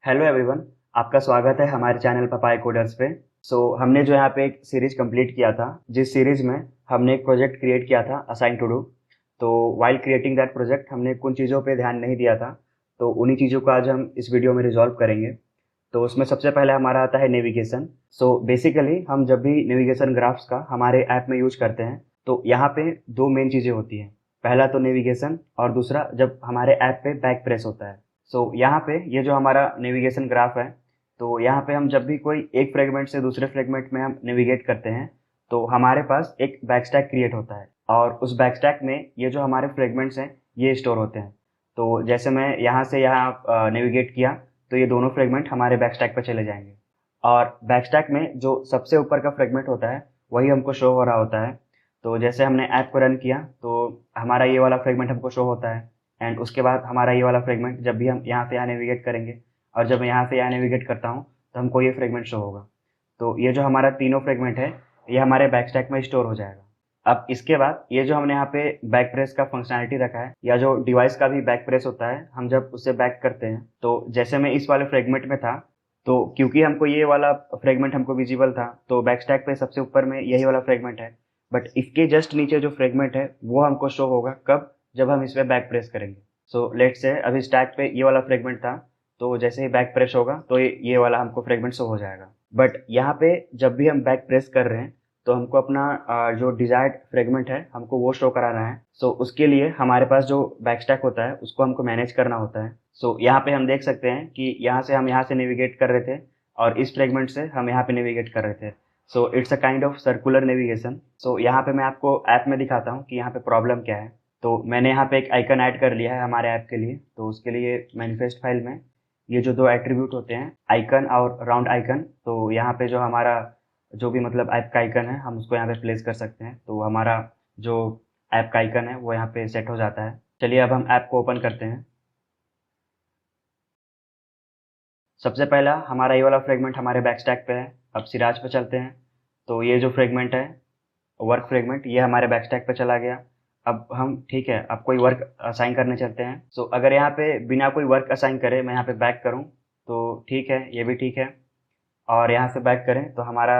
Hello everyone. आपका स्वागत है हमारे चैनल पपाया कोडर्स पे। हमने जो यहाँ पे एक सीरीज कंप्लीट किया था, जिस सीरीज में हमने एक प्रोजेक्ट क्रिएट किया था असाइन टू डू। तो वाइल क्रिएटिंग दैट प्रोजेक्ट हमने कुछ चीज़ों पे ध्यान नहीं दिया था, तो उन्हीं चीज़ों को आज हम इस वीडियो में रिजॉल्व करेंगे। तो उसमें सबसे पहले हमारा आता है नेविगेशन। बेसिकली हम जब भी नेविगेशन ग्राफ्स का हमारे ऐप में यूज करते हैं तो यहाँ पे दो मेन चीज़ें होती हैं। पहला तो नेविगेशन और दूसरा जब हमारे ऐप पे बैक प्रेस होता है। यहाँ पे ये जो हमारा नेविगेशन ग्राफ है, तो यहाँ पे हम जब भी कोई एक फ्रेगमेंट से दूसरे फ्रेगमेंट में हम नेविगेट करते हैं तो हमारे पास एक बैकस्टैक क्रिएट होता है और उस बैकस्टैक में ये जो हमारे फ्रेगमेंट्स हैं ये स्टोर होते हैं। तो जैसे मैं यहाँ से यहाँ नेविगेट किया तो ये दोनों फ्रेगमेंट हमारे बैकस्टैक पे चले जाएंगे और बैकस्टैक में जो सबसे ऊपर का फ्रेगमेंट होता है वही हमको शो हो रहा होता है। तो जैसे हमने ऐप को रन किया तो हमारा ये वाला फ्रेगमेंट हमको शो होता है एंड उसके बाद हमारा ये वाला फ्रेगमेंट जब भी हम यहाँ से यहाँ नेविगेट करेंगे और जब मैं यहाँ से यहाँ नेविगेट करता हूँ तो हमको ये फ्रेगमेंट शो होगा। तो ये जो हमारा तीनों फ्रेगमेंट है ये हमारे बैकस्टैक में स्टोर हो जाएगा। अब इसके बाद ये जो हमने यहाँ पे बैक प्रेस का फंक्शनैलिटी रखा है या जो डिवाइस का भी बैक प्रेस होता है, हम जब उससे बैक करते हैं तो जैसे मैं इस वाले फ्रेगमेंट में था तो क्योंकि हमको ये वाला फ्रेगमेंट हमको विजिबल था तो बैकस्टैक पे सबसे ऊपर में यही वाला फ्रेगमेंट है, बट इसके जस्ट नीचे जो फ्रेगमेंट है वो हमको शो होगा कब, जब हम इस पर बैक प्रेस करेंगे। लेट्स से अभी स्टैक पे ये वाला फ्रेगमेंट था तो जैसे ही बैक प्रेस होगा तो ये वाला हमको फ्रेगमेंट शो हो जाएगा। बट यहाँ पे जब भी हम बैक प्रेस कर रहे हैं तो हमको अपना जो डिजायर्ड फ्रेगमेंट है हमको वो शो कराना है। उसके लिए हमारे पास जो बैकस्टैक होता है उसको हमको मैनेज करना होता है। यहाँ पे हम देख सकते हैं कि यहाँ से हम यहाँ से नेविगेट कर रहे थे और इस फ्रेगमेंट से हम यहाँ पे नेविगेट कर रहे थे। It's a kind of circular navigation. यहाँ पे मैं आपको ऐप में दिखाता हूँ कि यहाँ पे प्रॉब्लम क्या है। तो मैंने यहाँ पे एक आइकन ऐड कर लिया है हमारे ऐप के लिए। तो उसके लिए मैनिफेस्ट फाइल में ये जो दो एट्रीब्यूट होते हैं, आइकन और राउंड आइकन, तो यहाँ पे जो हमारा जो भी मतलब ऐप का आइकन है हम उसको यहाँ पे प्लेस कर सकते हैं। तो हमारा जो ऐप का आइकन है वो यहाँ पे सेट हो जाता है। चलिए अब हम ऐप को ओपन करते हैं। सबसे पहला हमारा ये वाला फ्रेगमेंट हमारे बैकस्टैक पे है। अब सिराज पे चलते हैं। तो ये जो फ्रेगमेंट है वर्क फ्रेगमेंट ये हमारे बैकस्टैक पे चला गया। अब हम ठीक है अब कोई वर्क असाइन करने चलते हैं। अगर यहाँ पे बिना कोई वर्क असाइन करे मैं यहाँ पे बैक करूँ तो ठीक है, ये भी ठीक है, और यहाँ से बैक करें तो हमारा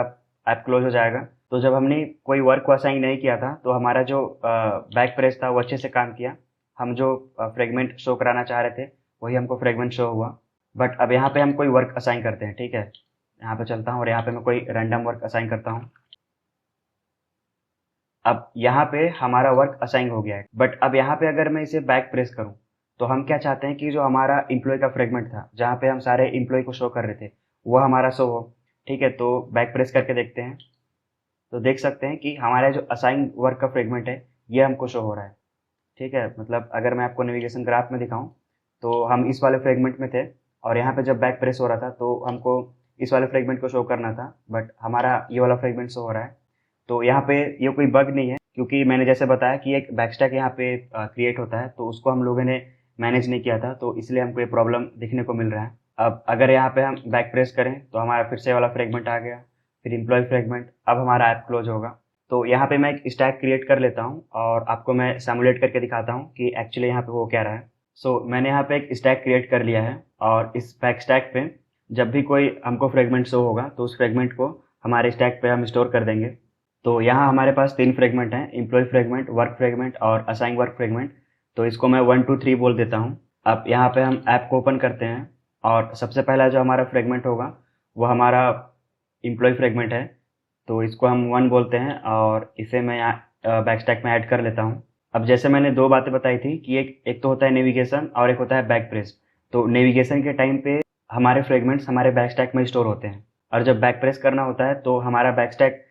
ऐप क्लोज हो जाएगा। तो जब हमने कोई वर्क को असाइन नहीं किया था तो हमारा जो बैक प्रेस था वो अच्छे से काम किया। हम जो फ्रेगमेंट शो कराना चाह रहे थे वही हमको फ्रेगमेंट शो हुआ। बट अब यहाँ पे हम कोई वर्क असाइन करते हैं। ठीक है, यहाँ पे चलता हूँ और यहाँ पे मैं कोई रैंडम वर्क असाइन करता हूँ। अब यहाँ पे हमारा वर्क असाइन हो गया है, बट अब यहाँ पे अगर मैं इसे बैक प्रेस करूँ तो हम क्या चाहते हैं कि जो हमारा इम्प्लॉय का फ्रेगमेंट था जहाँ पे हम सारे इम्प्लॉय को शो कर रहे थे वो हमारा शो हो। ठीक है, तो बैक प्रेस करके देखते हैं तो देख सकते हैं कि हमारा जो असाइन वर्क का फ्रेगमेंट है ये हमको शो हो रहा है। ठीक है, मतलब अगर मैं आपको नेविगेशन ग्राफ में दिखाऊं तो हम इस वाले फ्रेगमेंट में थे और यहाँ पे जब बैक प्रेस हो रहा था तो हमको इस वाले फ्रेगमेंट को शो करना था, बट हमारा ये वाला फ्रेगमेंट शो हो रहा है। तो यहाँ पे ये कोई बग नहीं है क्योंकि मैंने जैसे बताया कि एक बैकस्टैक यहाँ पे क्रिएट होता है तो उसको हम लोगों ने मैनेज नहीं किया था, तो इसलिए हमको ये प्रॉब्लम दिखने को मिल रहा है। अब अगर यहाँ पे हम बैक प्रेस करें तो हमारा फिर से वाला फ्रेगमेंट आ गया, फिर इम्प्लॉय फ्रेगमेंट, अब हमारा ऐप क्लोज होगा। तो यहाँ पे मैं एक स्टैक क्रिएट कर लेता हूँ और आपको मैं सिमुलेट करके दिखाता हूँ कि एक्चुअली यहाँ पे हो क्या रहा है। मैंने यहाँ पे एक स्टैक क्रिएट कर लिया है और इस बैक स्टैक पे जब भी कोई हमको फ्रेगमेंट शो होगा तो उस फ्रेगमेंट को हमारे स्टैक पे हम स्टोर कर देंगे। तो यहाँ हमारे पास 3 फ्रेगमेंट हैं, इम्प्लॉय फ्रेगमेंट, वर्क फ्रेगमेंट और असाइन वर्क फ्रेगमेंट। तो इसको मैं 1 2 3 बोल देता हूँ। अब यहाँ पे हम ऐप को ओपन करते हैं और सबसे पहला जो हमारा फ्रेगमेंट होगा वो हमारा इम्प्लॉय फ्रेगमेंट है। तो इसको हम 1 बोलते हैं और इसे मैं यहाँ बैकस्टैक में ऐड कर लेता हूँ। अब जैसे मैंने दो बातें बताई थी कि एक तो होता है नेविगेशन और एक होता है बैक प्रेस। तो नेविगेशन के टाइम पे हमारे फ्रेगमेंट्स हमारे बैकस्टैक में स्टोर होते हैं और जब बैक प्रेस करना होता है तो हमारा बैकस्टैक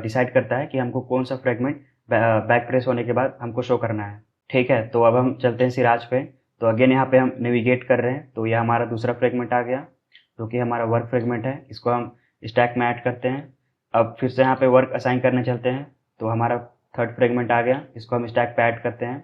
डिसाइड करता है कि हमको कौन सा फ्रेगमेंट बैक प्रेस होने के बाद हमको शो करना है। ठीक है, तो अब हम चलते हैं सिराज पे। तो अगेन यहाँ पे हम नेविगेट कर रहे हैं तो यह हमारा दूसरा फ्रेगमेंट आ गया जो कि हमारा वर्क फ्रेगमेंट है। इसको हम स्टैक में ऐड करते हैं। अब फिर से यहाँ पे वर्क असाइन करने चलते हैं तो हमारा थर्ड फ्रेगमेंट आ गया, इसको हम स्टैक पे ऐड करते हैं।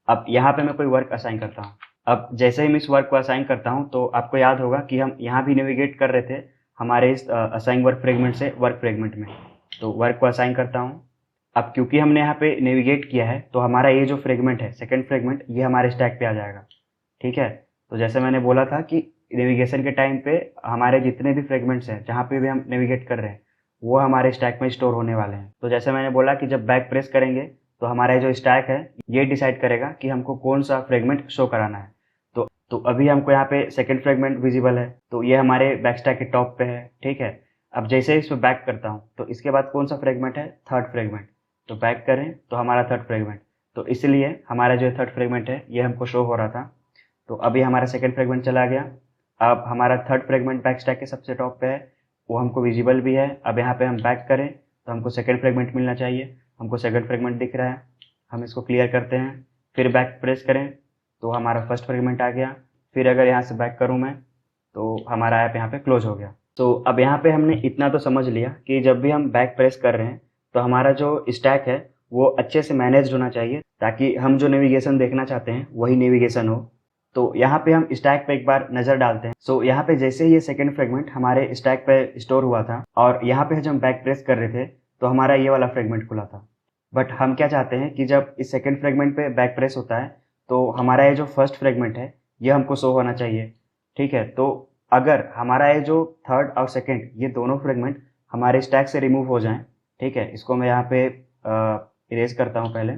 अब यहाँ पे मैं कोई वर्क असाइन करता हूँ। अब जैसे ही मैं इस वर्क को असाइन करता हूँ तो आपको याद होगा कि हम यहाँ भी नेविगेट कर रहे थे हमारे इस असाइन वर्क फ्रेगमेंट से वर्क फ्रेगमेंट में। तो वर्क को असाइन करता हूँ। अब क्योंकि हमने यहाँ पे नेविगेट किया है तो हमारा ये जो फ्रेगमेंट है सेकंड फ्रेगमेंट ये हमारे स्टैक पे आ जाएगा। ठीक है, तो जैसे मैंने बोला था कि नेविगेशन के टाइम पे हमारे जितने भी फ्रेगमेंट्स हैं जहाँ पे भी हम नेविगेट कर रहे हैं वो हमारे स्टैक में स्टोर होने वाले हैं। तो जैसे मैंने बोला कि जब बैक प्रेस करेंगे तो हमारा जो स्टैक है ये डिसाइड करेगा कि हमको कौन सा फ्रेगमेंट शो कराना है। तो अभी हमको यहाँ पे सेकंड फ्रेगमेंट विजिबल है, तो ये हमारे बैक स्टैक के टॉप पे है, ठीक है। अब जैसे ही इस पर बैक करता हूँ तो इसके बाद कौन सा फ्रेगमेंट है, थर्ड फ्रेगमेंट। तो बैक करें तो हमारा थर्ड फ्रेगमेंट, तो इसलिए हमारा जो थर्ड फ्रेगमेंट है ये हमको शो हो रहा था। तो अभी हमारा सेकंड फ्रेगमेंट चला गया। अब हमारा थर्ड फ्रेगमेंट बैक स्टैक के सबसे टॉप पे है, वो हमको विजिबल भी है। अब यहाँ पे हम बैक करें तो हमको सेकंड फ्रेगमेंट मिलना चाहिए, हमको सेकंड फ्रेगमेंट दिख रहा है। हम इसको क्लियर करते हैं, फिर बैक प्रेस करें तो हमारा फर्स्ट फ्रेगमेंट आ गया। फिर अगर यहाँ से बैक करूँ मैं तो हमारा ऐप यहाँ पे क्लोज हो गया। तो अब यहाँ पे हमने इतना तो समझ लिया कि जब भी हम बैक प्रेस कर रहे हैं तो हमारा जो स्टैक है वो अच्छे से मैनेज होना चाहिए, ताकि हम जो नेविगेशन देखना चाहते हैं वही नेविगेशन हो। तो यहाँ पे हम स्टैक पे एक बार नज़र डालते हैं। सो यहाँ पे जैसे ही ये सेकंड फ्रेगमेंट हमारे स्टैक पे स्टोर हुआ था और यहाँ पे जब हम बैक प्रेस कर रहे थे तो हमारा ये वाला फ्रेगमेंट खुला था। बट हम क्या चाहते हैं कि जब इस सेकंड फ्रेगमेंट पे बैक प्रेस होता है तो हमारा ये जो फर्स्ट फ्रेगमेंट है ये हमको शो होना चाहिए, ठीक है। तो अगर हमारा ये जो थर्ड और सेकंड ये दोनों फ्रेगमेंट हमारे स्टैक से रिमूव हो जाएं, ठीक है, इसको मैं यहाँ पे इरेज करता हूँ पहले।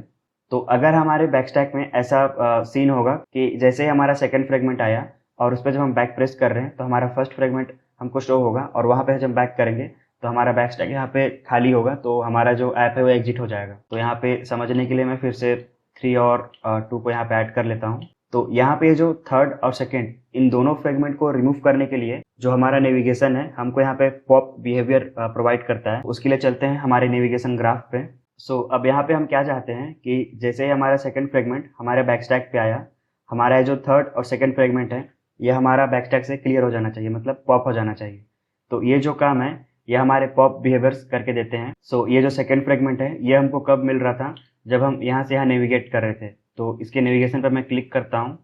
तो अगर हमारे बैक स्टैक में ऐसा सीन होगा कि जैसे ही हमारा सेकंड फ्रेगमेंट आया और उस पर जब हम बैक प्रेस कर रहे हैं तो हमारा फर्स्ट फ्रेगमेंट हमको शो होगा और वहाँ पे जब बैक करेंगे तो हमारा बैक स्टैक यहाँ पे खाली होगा, तो हमारा जो ऐप है वो एग्जिट हो जाएगा। तो यहाँ पे समझने के लिए मैं फिर से 3 और 2 को यहाँ पे ऐड कर लेता हूँ। तो यहाँ पे जो थर्ड और सेकंड इन दोनों फ्रेगमेंट को रिमूव करने के लिए जो हमारा नेविगेशन है हमको यहाँ पे पॉप बिहेवियर प्रोवाइड करता है। उसके लिए चलते हैं हमारे नेविगेशन ग्राफ पे। सो अब यहाँ पे हम क्या चाहते हैं कि जैसे ही हमारा सेकंड फ्रेगमेंट हमारे बैक स्टैक पे आया, हमारा जो थर्ड और सेकंड फ्रेगमेंट है ये हमारा बैक स्टैक से क्लियर हो जाना चाहिए, मतलब पॉप हो जाना चाहिए। तो ये जो काम है ये हमारे पॉप बिहेवियर्स करके देते हैं। सो ये जो सेकंड फ्रेगमेंट है ये हमको कब मिल रहा था, जब हम यहाँ से यहाँ नेविगेट कर रहे थे। तो इसके नेविगेशन पर मैं क्लिक करता हूँ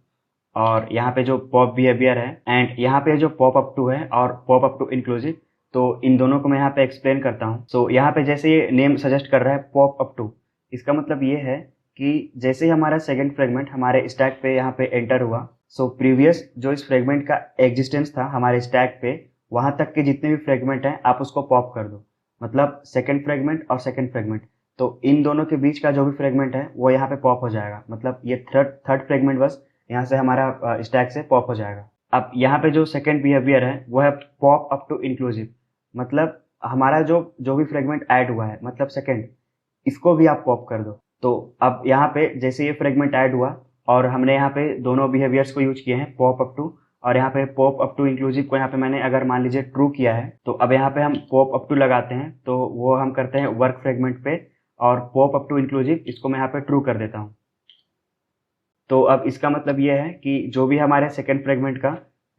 और यहाँ पे जो पॉप बिहेवियर है एंड यहाँ पे जो पॉप अप टू है और पॉप अप टू इंक्लूसिव, तो इन दोनों को मैं यहाँ पे एक्सप्लेन करता हूँ। सो यहाँ पे जैसे ये नेम सजेस्ट कर रहा है पॉप अप टू, इसका मतलब ये है कि जैसे ही हमारा सेकंड फ्रेगमेंट हमारे स्टैक पे यहाँ पे एंटर हुआ, सो प्रीवियस जो इस फ्रेगमेंट का एग्जिस्टेंस था हमारे स्टैक पे, वहां तक के जितने भी फ्रेगमेंट हैं आप उसको पॉप कर दो, मतलब सेकंड फ्रेगमेंट और सेकंड फ्रेगमेंट। तो इन दोनों के बीच का जो भी फ्रेगमेंट है वो यहाँ पे पॉप हो जाएगा, मतलब ये थर्ड फ्रेगमेंट बस यहाँ से हमारा स्टैक से पॉप हो जाएगा। अब यहाँ पे जो सेकंड बिहेवियर है वो है पॉप अप टू इंक्लूसिव, मतलब हमारा जो भी फ्रेगमेंट ऐड हुआ है, मतलब सेकंड, इसको भी आप पॉप कर दो। तो अब यहाँ पे जैसे ये फ्रेगमेंट ऐड हुआ और हमने यहाँ पे दोनों बिहेवियर्स को यूज किए हैं, पॉप अप टू और यहाँ पे पॉप अप टू इंक्लूसिव को यहाँ पे मैंने अगर मान लीजिए ट्रू किया है, तो अब यहाँ पे हम पॉप अप टू लगाते हैं तो वो हम करते हैं वर्क फ्रेगमेंट पे, और पॉप अप टू इंक्लूसिव इसको मैं यहाँ पे ट्रू कर देता हूँ। तो अब इसका मतलब ये है कि जो भी हमारे सेकेंड फ्रेगमेंट का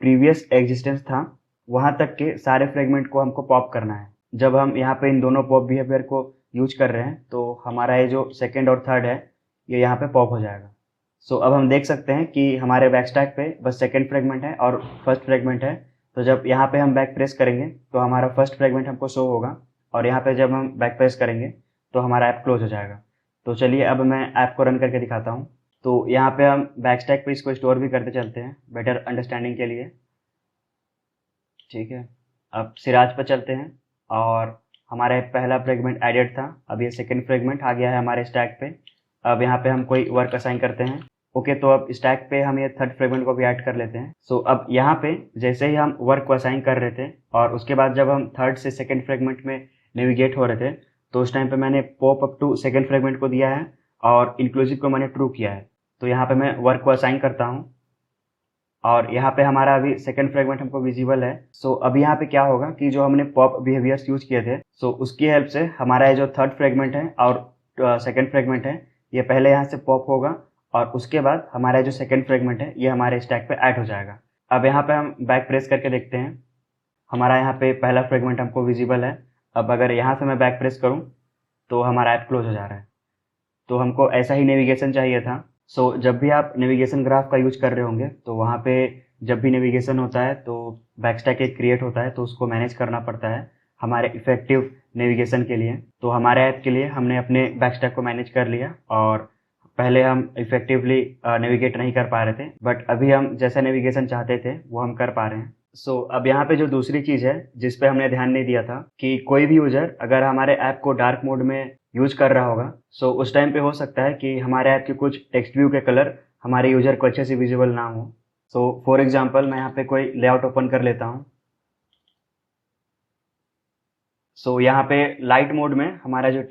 प्रीवियस एग्जिस्टेंस था वहां तक के सारे फ्रेगमेंट को हमको पॉप करना है। जब हम यहाँ पे इन दोनों पॉप बिहेवियर को यूज कर रहे हैं तो हमारा ये जो सेकेंड और थर्ड है ये यहाँ पे पॉप हो जाएगा। सो अब हम देख सकते हैं कि हमारे बैक स्टैक पे बस सेकेंड फ्रेगमेंट है और फर्स्ट फ्रेगमेंट है। तो जब यहाँ पे हम बैक प्रेस करेंगे तो हमारा फर्स्ट फ्रेगमेंट हमको शो होगा और यहाँ पे जब हम बैक प्रेस करेंगे तो हमारा ऐप क्लोज हो जाएगा। तो चलिए अब मैं ऐप को रन करके दिखाता हूँ। तो यहाँ पे हम बैक स्टैक पे इसको स्टोर भी करते चलते हैं बेटर अंडरस्टैंडिंग के लिए, ठीक है। अब सिराज पर चलते हैं और हमारा पहला फ्रेगमेंट एडेड था, अब ये सेकंड फ्रेगमेंट आ गया है हमारे स्टैक पे। अब यहाँ पे हम कोई वर्क असाइन करते हैं। ओके, तो अब स्टैक पे हम ये थर्ड फ्रेगमेंट को भी ऐड कर लेते हैं। सो अब यहाँ पे जैसे ही हम वर्क को असाइन कर रहे थे और उसके बाद जब हम थर्ड से सेकंड फ्रेगमेंट में नेविगेट हो रहे थे तो उस टाइम पे मैंने pop up two second fragment को दिया है और इंक्लूसिव को मैंने ट्रू किया है। तो यहाँ पे मैं वर्क को असाइन करता हूँ और यहाँ पे हमारा अभी सेकंड फ्रेगमेंट हमको विजिबल है। सो अब यहाँ पे क्या होगा कि जो हमने पॉप बिहेवियर्स यूज किए थे, सो उसकी हेल्प से हमारा ये जो थर्ड फ्रेगमेंट है और सेकंड फ्रेगमेंट है ये पहले यहाँ से पॉप होगा और उसके बाद हमारा जो सेकंड फ्रेगमेंट है ये हमारे स्टैक पे ऐड हो जाएगा। अब यहाँ पे हम बैक प्रेस करके देखते हैं, हमारा यहाँ पे पहला फ्रेगमेंट हमको विजिबल है। अब अगर यहाँ से मैं बैक प्रेस करूँ तो हमारा ऐप क्लोज हो जा रहा है। तो हमको ऐसा ही नेविगेशन चाहिए था। सो जब भी आप नेविगेशन ग्राफ का यूज कर रहे होंगे तो वहाँ पे जब भी नेविगेशन होता है तो बैकस्टैक एक क्रिएट होता है, तो उसको मैनेज करना पड़ता है हमारे इफेक्टिव नेविगेशन के लिए। तो हमारे ऐप के लिए हमने अपने बैकस्टैक को मैनेज कर लिया और पहले हम इफेक्टिवली नेविगेट नहीं कर पा रहे थे, बट अभी हम जैसा नेविगेशन चाहते थे वो हम कर पा रहे हैं। सो अब यहाँ पे जो दूसरी चीज़ है जिस पे हमने ध्यान नहीं दिया था कि कोई भी यूजर अगर हमारे ऐप को डार्क मोड में यूज कर रहा होगा, सो उस टाइम पे हो सकता है कि हमारे ऐप के कुछ टेक्स्ट व्यू के कलर हमारे यूजर को अच्छे से विजिबल ना हो। सो फॉर एग्जाम्पल मैं यहाँ पे कोई लेआउट ओपन कर लेता हूँ। सो यहाँ पे लाइट मोड में हमारा जो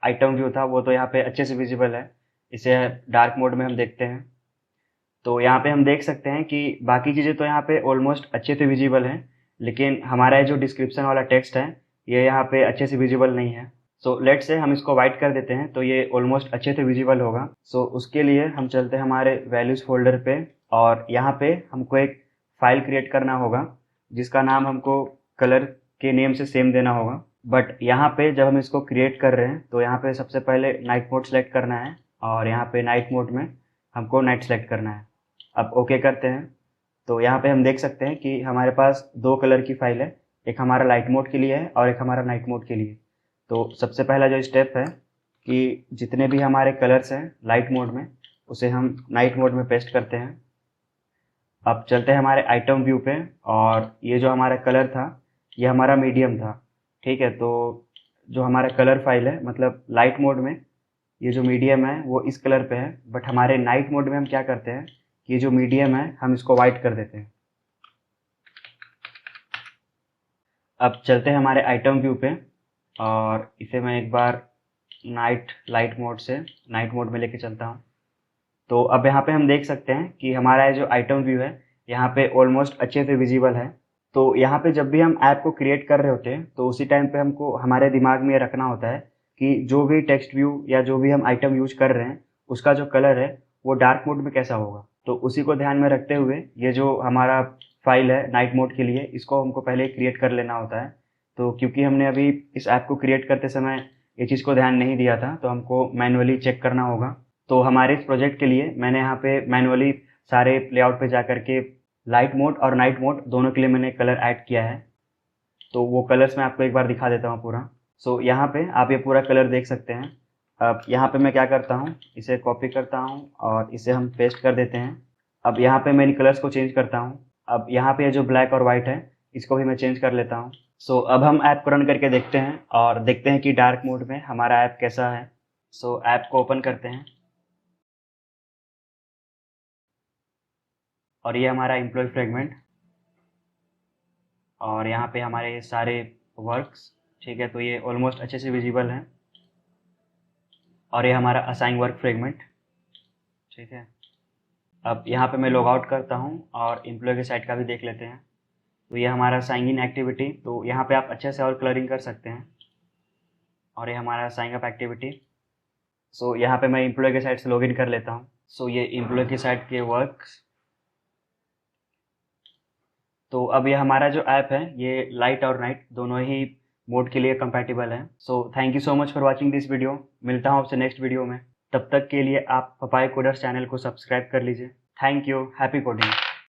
आइटम व्यू था वो तो यहाँ पे अच्छे से विजिबल है। इसे डार्क मोड में हम देखते हैं तो यहाँ पे हम देख सकते हैं कि बाकी चीज़ें तो यहाँ पे ऑलमोस्ट अच्छे से विजिबल हैं, लेकिन हमारा जो डिस्क्रिप्शन वाला टेक्स्ट है ये यहाँ पे अच्छे से विजिबल नहीं है। सो लेट से हम इसको वाइट कर देते हैं तो ये ऑलमोस्ट अच्छे से विजिबल होगा। सो उसके लिए हम चलते हैं हमारे वैल्यूज़ फोल्डर पे और यहाँ पे हमको एक फाइल क्रिएट करना होगा जिसका नाम हमको कलर के नेम से सेम देना होगा। बट यहाँ पे जब हम इसको क्रिएट कर रहे हैं तो यहाँ पे सबसे पहले नाइट मोड सेलेक्ट करना है और यहाँ पे नाइट मोड में हमको नाइट सेलेक्ट करना है। अब ओके करते हैं तो यहाँ पे हम देख सकते हैं कि हमारे पास दो कलर की फाइल है, एक हमारा लाइट मोड के लिए है और एक हमारा नाइट मोड के लिए। तो सबसे पहला जो स्टेप है कि जितने भी हमारे कलर्स हैं लाइट मोड में उसे हम नाइट मोड में पेस्ट करते हैं। अब चलते हैं हमारे आइटम व्यू पे और ये जो हमारा कलर था ये हमारा मीडियम था, ठीक है। तो जो हमारा कलर फाइल है मतलब लाइट मोड में ये जो मीडियम है वो इस कलर पे है, बट हमारे नाइट मोड में हम क्या करते हैं कि जो मीडियम है हम इसको वाइट कर देते हैं। अब चलते हैं हमारे आइटम व्यू पे और इसे मैं एक बार लाइट मोड से नाइट मोड में लेके चलता हूँ। तो अब यहाँ पे हम देख सकते हैं कि हमारा जो आइटम व्यू है यहाँ पे ऑलमोस्ट अच्छे से विजिबल है। तो यहाँ पे जब भी हम ऐप को क्रिएट कर रहे होते हैं तो उसी टाइम पे हमको हमारे दिमाग में रखना होता है कि जो भी टेक्स्ट व्यू या जो भी हम आइटम यूज कर रहे हैं उसका जो कलर है वो डार्क मोड में कैसा होगा। तो उसी को ध्यान में रखते हुए ये जो हमारा फाइल है नाइट मोड के लिए इसको हमको पहले क्रिएट कर लेना होता है। तो क्योंकि हमने अभी इस ऐप को क्रिएट करते समय ये चीज़ को ध्यान नहीं दिया था तो हमको मैनुअली चेक करना होगा। तो हमारे इस प्रोजेक्ट के लिए मैंने यहाँ पे मैनुअली सारे लेआउट पे जा करके लाइट मोड और नाइट मोड दोनों के लिए मैंने कलर ऐड किया है। तो वो कलर्स मैं आपको एक बार दिखा देता हूँ पूरा। सो यहाँ पे आप ये पूरा कलर देख सकते हैं। अब यहाँ पे मैं क्या करता हूँ, इसे कॉपी करता हूँ और इसे हम पेस्ट कर देते हैं। अब यहाँ पे मैं इन कलर्स को चेंज करता हूँ। अब यहाँ पे जो ब्लैक और वाइट है इसको भी मैं चेंज कर लेता हूँ। सो अब हम ऐप को रन करके देखते हैं और देखते हैं कि डार्क मोड में हमारा ऐप कैसा है। सो ऐप को ओपन करते हैं और ये हमारा एम्प्लॉय फ्रेगमेंट और यहाँ पे हमारे सारे वर्क्स, ठीक है। तो ये ऑलमोस्ट अच्छे से विजिबल हैं और ये हमारा असाइन वर्क फ्रेगमेंट, ठीक है। अब यहाँ पे मैं लॉग आउट करता हूँ और एम्प्लॉय के साइड का भी देख लेते हैं। तो ये हमारा साइन इन एक्टिविटी, तो यहाँ पे आप अच्छे से और कलरिंग कर सकते हैं और ये हमारा साइन अप एक्टिविटी। सो यहाँ पे मैं एम्प्लॉय के साइड से लॉग इन कर लेता हूँ। सो ये एम्प्लॉय के साइड के वर्क्स। तो अब ये हमारा जो ऐप है ये लाइट और नाइट दोनों ही मोड के लिए कंपैटिबल है। So thank you so much for watching this video. मिलता हूँ आपसे नेक्स्ट वीडियो में। तब तक के लिए आप पपाया कोडर्स चैनल को सब्सक्राइब कर लीजिए। Thank you. Happy coding.